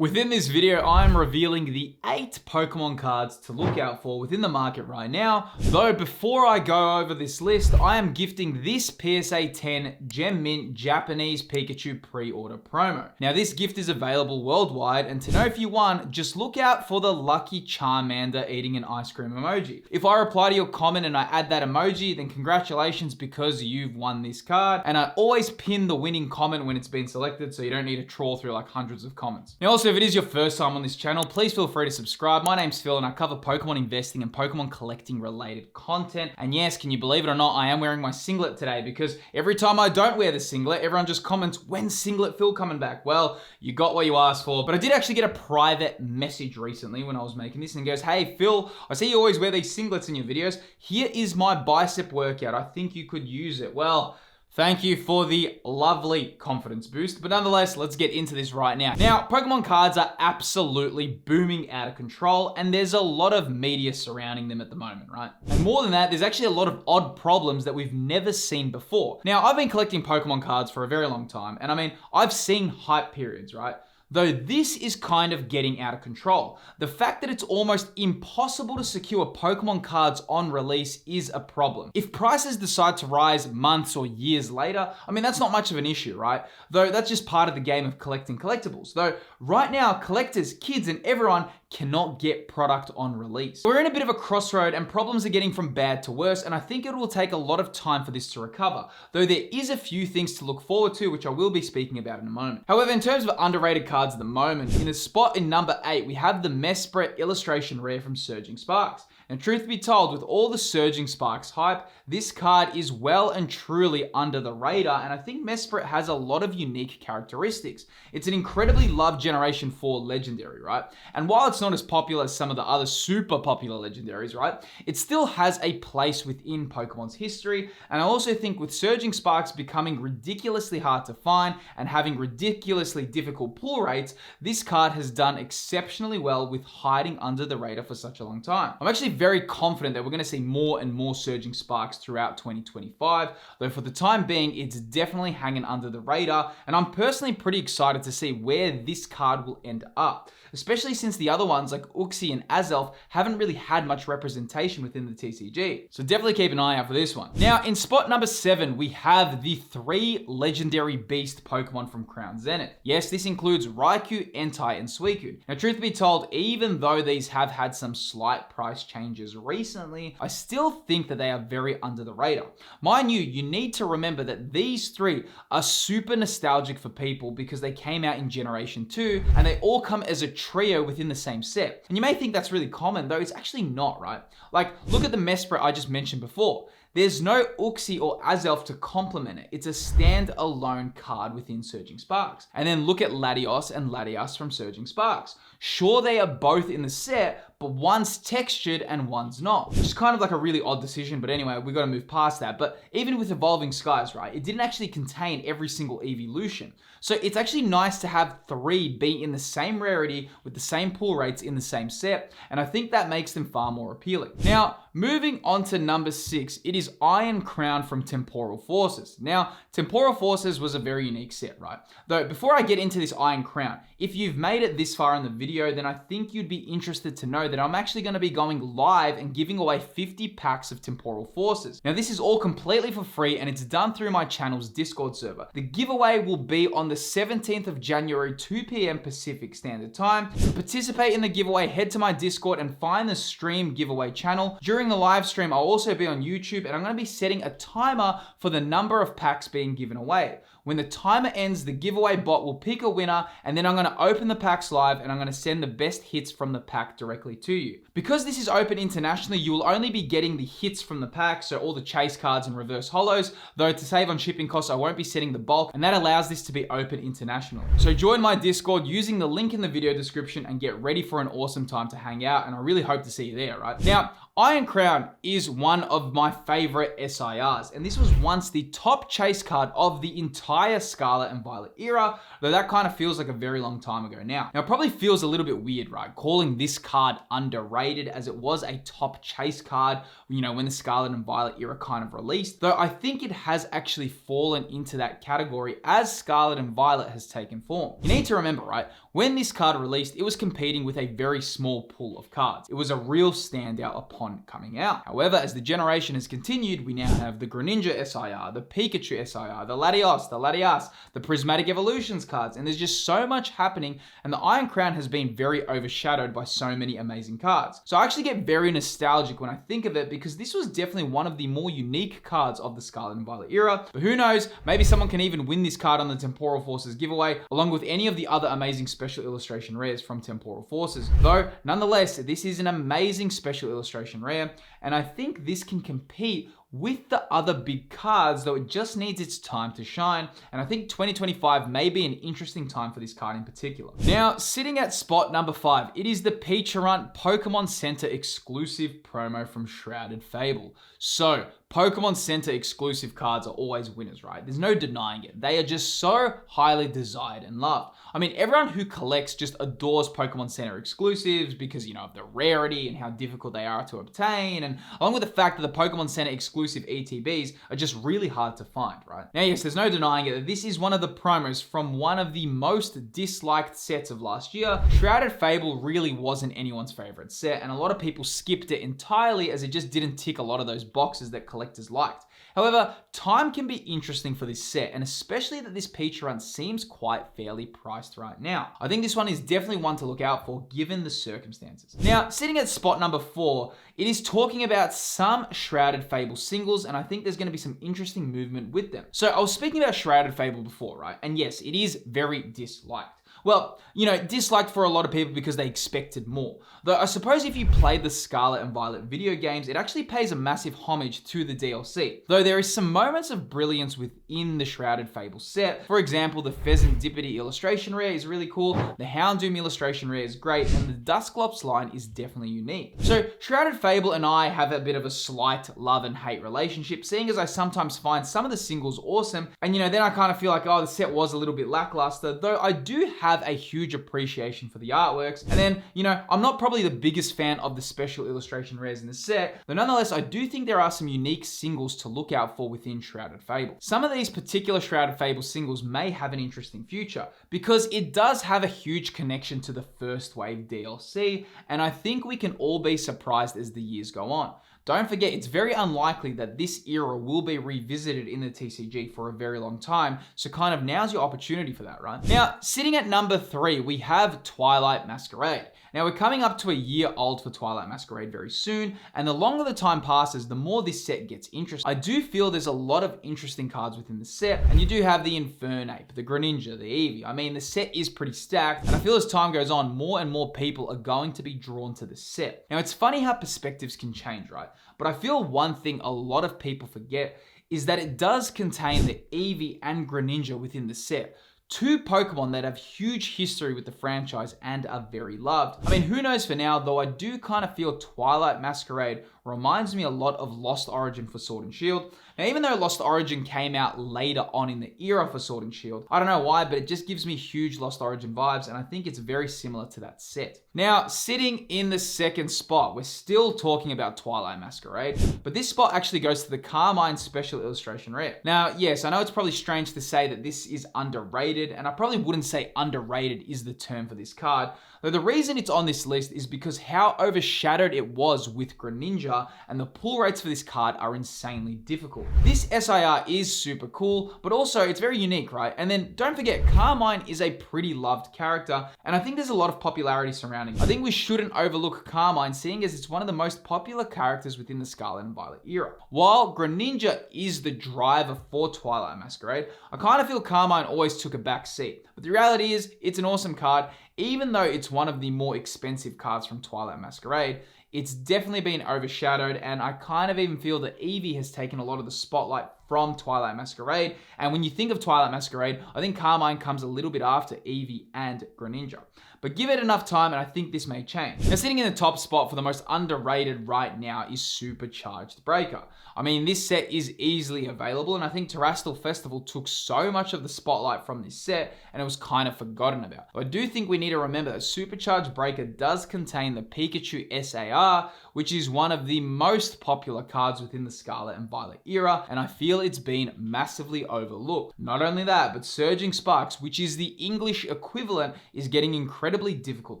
Within this video, I'm revealing the 8 Pokemon cards to look out for within the market right now. Though before I go over this list, I am gifting this PSA 10 Gem Mint Japanese Pikachu pre-order promo. Now this gift is available worldwide, and to know if you won, just look out for the lucky Charmander eating an ice cream emoji. If I reply to your comment and I add that emoji, then congratulations because you've won this card. And I always pin the winning comment when it's been selected, so you don't need to trawl through like hundreds of comments. Now also, if it is your first time on this channel, please feel free to subscribe. My name's Phil and I cover Pokemon investing and Pokemon collecting related content. And yes, can you believe it or not, I am wearing my singlet today because every time I don't wear the singlet, everyone just comments, when's Singlet Phil coming back? Well, you got what you asked for. But I did actually get a private message recently when I was making this and it goes, hey Phil, I see you always wear these singlets in your videos. Here is my bicep workout. I think you could use it. Well, thank you for the lovely confidence boost, but nonetheless, let's get into this right now. Now, Pokemon cards are absolutely booming out of control, and there's a lot of media surrounding them at the moment, right? And more than that, there's actually a lot of odd problems that we've never seen before. Now, I've been collecting Pokemon cards for a very long time, and I mean, I've seen hype periods, right? Though this is kind of getting out of control. The fact that it's almost impossible to secure Pokemon cards on release is a problem. If prices decide to rise months or years later, I mean, that's not much of an issue, right? Though that's just part of the game of collecting collectibles. Though right now, collectors, kids, and everyone cannot get product on release. We're in a bit of a crossroad and problems are getting from bad to worse, and I think it will take a lot of time for this to recover, though there is a few things to look forward to, which I will be speaking about in a moment. However, in terms of underrated cards at the moment, in a spot in number 8, we have the Mesprit illustration rare from Surging Sparks. And truth be told, with all the Surging Sparks hype, this card is well and truly under the radar, and I think Mesprit has a lot of unique characteristics. It's an incredibly loved Generation 4 legendary, right? And while it's not as popular as some of the other super popular legendaries, right, it still has a place within Pokemon's history, and I also think with Surging Sparks becoming ridiculously hard to find and having ridiculously difficult pull rates, this card has done exceptionally well with hiding under the radar for such a long time. I'm actually very confident that we're going to see more and more Surging Sparks throughout 2025, though for the time being, it's definitely hanging under the radar, and I'm personally pretty excited to see where this card will end up, especially since the other ones like Uxie and Azelf haven't really had much representation within the TCG. So definitely keep an eye out for this one. Now, in spot number 7, we have the 3 legendary beast Pokemon from Crown Zenith. Yes, this includes Raikou, Entei, and Suicune. Now, truth be told, even though these have had some slight price changes recently, I still think that they are very under the radar. Mind you need to remember that these 3 are super nostalgic for people because they came out in Generation 2 and they all come as a trio within the same set. And you may think that's really common, though it's actually not, right? Like, look at the Mesprit I just mentioned before. There's no Uxie or Azelf to complement it. It's a stand-alone card within Surging Sparks. And then look at Latios and Latias from Surging Sparks. Sure, they are both in the set, but one's textured and one's not. Which is kind of like a really odd decision, but anyway, we got to move past that. But even with Evolving Skies, right, it didn't actually contain every single evolution. So it's actually nice to have 3 be in the same rarity with the same pull rates in the same set, and I think that makes them far more appealing. Now, moving on to number 6, it is Iron Crown from Temporal Forces. Now, Temporal Forces was a very unique set, right? Though, before I get into this Iron Crown, if you've made it this far in the video, then I think you'd be interested to know that I'm actually going to be going live and giving away 50 packs of Temporal Forces. Now, this is all completely for free, and it's done through my channel's Discord server. The giveaway will be on the 17th of January, 2 p.m. Pacific Standard Time. To participate in the giveaway, head to my Discord and find the stream giveaway channel. During the live stream, I'll also be on YouTube, and I'm going to be setting a timer for the number of packs being given away. When the timer ends, the giveaway bot will pick a winner, and then I'm going to open the packs live, and I'm going to send the best hits from the pack directly to you. Because this is open internationally, you will only be getting the hits from the pack, so all the chase cards and reverse holos, though to save on shipping costs, I won't be setting the bulk, and that allows this to be open internationally. So join my Discord using the link in the video description and get ready for an awesome time to hang out, and I really hope to see you there, right? Now, Iron Crown is one of my favorite SIRs, and this was once the top chase card of the entire Scarlet and Violet era, though that kind of feels like a very long time ago now. Now, it probably feels a little bit weird, right? Calling this card underrated, as it was a top chase card, you know, when the Scarlet and Violet era kind of released, though I think it has actually fallen into that category as Scarlet and Violet has taken form. You need to remember, right? When this card released, it was competing with a very small pool of cards. It was a real standout upon coming out. However, as the generation has continued, we now have the Greninja SIR, the Pikachu SIR, the Latias, the Prismatic Evolutions cards, and there's just so much happening, and the Iron Crown has been very overshadowed by so many amazing cards. So I actually get very nostalgic when I think of it, because this was definitely one of the more unique cards of the Scarlet and Violet era. But who knows, maybe someone can even win this card on the Temporal Forces giveaway, along with any of the other amazing special illustration rares from Temporal Forces. Though, nonetheless, this is an amazing special illustration rare, and I think this can compete with the other big cards, though it just needs its time to shine, and I think 2025 may be an interesting time for this card in particular. Now, sitting at spot number 5, it is the Pecharunt Pokemon Center exclusive promo from Shrouded Fable. So, Pokemon Center exclusive cards are always winners, right? There's no denying it. They are just so highly desired and loved. I mean, everyone who collects just adores Pokemon Center exclusives because, you know, of the rarity and how difficult they are to obtain, and along with the fact that the Pokemon Center exclusive ETBs are just really hard to find, right? Now, yes, there's no denying it that this is one of the promos from one of the most disliked sets of last year. Shrouded Fable really wasn't anyone's favorite set, and a lot of people skipped it entirely as it just didn't tick a lot of those boxes that collectors liked. However, time can be interesting for this set, and especially that this Pecharunt seems quite fairly priced right now. I think this one is definitely one to look out for given the circumstances. Now, sitting at spot number 4, it is talking about some Shrouded Fable singles, and I think there's going to be some interesting movement with them. So I was speaking about Shrouded Fable before, right? And yes, it is very disliked. Well, you know, disliked for a lot of people because they expected more. Though I suppose if you played the Scarlet and Violet video games, it actually pays a massive homage to the DLC. Though there is some moments of brilliance within the Shrouded Fable set. For example, the Pheasantipity illustration rare is really cool, the Houndoom illustration rare is great, and the Dusclops line is definitely unique. So Shrouded Fable and I have a bit of a slight love and hate relationship, seeing as I sometimes find some of the singles awesome, and you know, then I kind of feel like, oh, the set was a little bit lackluster, though I do have a huge appreciation for the artworks. And then, you know, I'm not probably the biggest fan of the special illustration rares in the set, but nonetheless, I do think there are some unique singles to look out for within Shrouded Fable. Some of these particular Shrouded Fable singles may have an interesting future, because it does have a huge connection to the first wave DLC, and I think we can all be surprised as the years go on. Don't forget, it's very unlikely that this era will be revisited in the TCG for a very long time, so kind of now's your opportunity for that, right? Now, sitting at number 3, we have Twilight Masquerade. Now, we're coming up to a year old for Twilight Masquerade very soon, and the longer the time passes, the more this set gets interesting. I do feel there's a lot of interesting cards within the set, and you do have the Infernape, the Greninja, the Eevee. I mean, the set is pretty stacked, and I feel as time goes on, more and more people are going to be drawn to the set. Now, it's funny how perspectives can change, right? But I feel one thing a lot of people forget is that it does contain the Eevee and Greninja within the set. Two Pokemon that have huge history with the franchise and are very loved. I mean, who knows for now, though I do kind of feel Twilight Masquerade reminds me a lot of Lost Origin for Sword and Shield. Now, even though Lost Origin came out later on in the era for Sword and Shield, I don't know why, but it just gives me huge Lost Origin vibes, and I think it's very similar to that set. Now, sitting in the second spot, we're still talking about Twilight Masquerade, but this spot actually goes to the Carmine Special Illustration Rare. Now, yes, I know it's probably strange to say that this is underrated, and I probably wouldn't say underrated is the term for this card, though the reason it's on this list is because how overshadowed it was with Greninja, and the pull rates for this card are insanely difficult. This SIR is super cool, but also it's very unique, right? And then don't forget, Carmine is a pretty loved character, and I think there's a lot of popularity surrounding it. I think we shouldn't overlook Carmine, seeing as it's one of the most popular characters within the Scarlet and Violet era. While Greninja is the driver for Twilight Masquerade, I kind of feel Carmine always took a back seat. But the reality is, it's an awesome card. Even though it's one of the more expensive cards from Twilight Masquerade, it's definitely been overshadowed, and I kind of even feel that Eevee has taken a lot of the spotlight from Twilight Masquerade. And when you think of Twilight Masquerade, I think Carmine comes a little bit after Eevee and Greninja. But give it enough time and I think this may change. Now, sitting in the top spot for the most underrated right now is Supercharged Breaker. I mean, this set is easily available, and I think Terastal Festival took so much of the spotlight from this set and it was kind of forgotten about. But I do think we need to remember that Supercharged Breaker does contain the Pikachu SAR, which is one of the most popular cards within the Scarlet and Violet era, and I feel it's been massively overlooked. Not only that, but Surging Sparks, which is the English equivalent, is getting incredibly difficult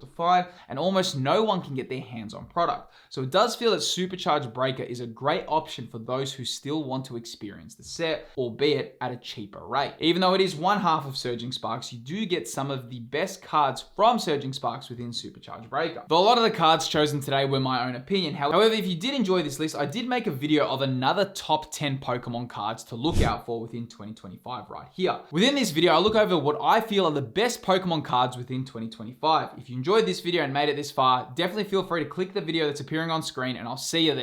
to find, and almost no one can get their hands on product. So it does feel that Supercharged Breaker is a great option for those who still want to experience the set, albeit at a cheaper rate. Even though it is one half of Surging Sparks, you do get some of the best cards from Surging Sparks within Supercharged Breaker. Though a lot of the cards chosen today were my own opinion. However, if you did enjoy this list, I did make a video of another top 10 Pokemon cards to look out for within 2025 right here. Within this video, I look over what I feel are the best Pokemon cards within 2025. If you enjoyed this video and made it this far, definitely feel free to click the video that's appearing on screen and I'll see you there.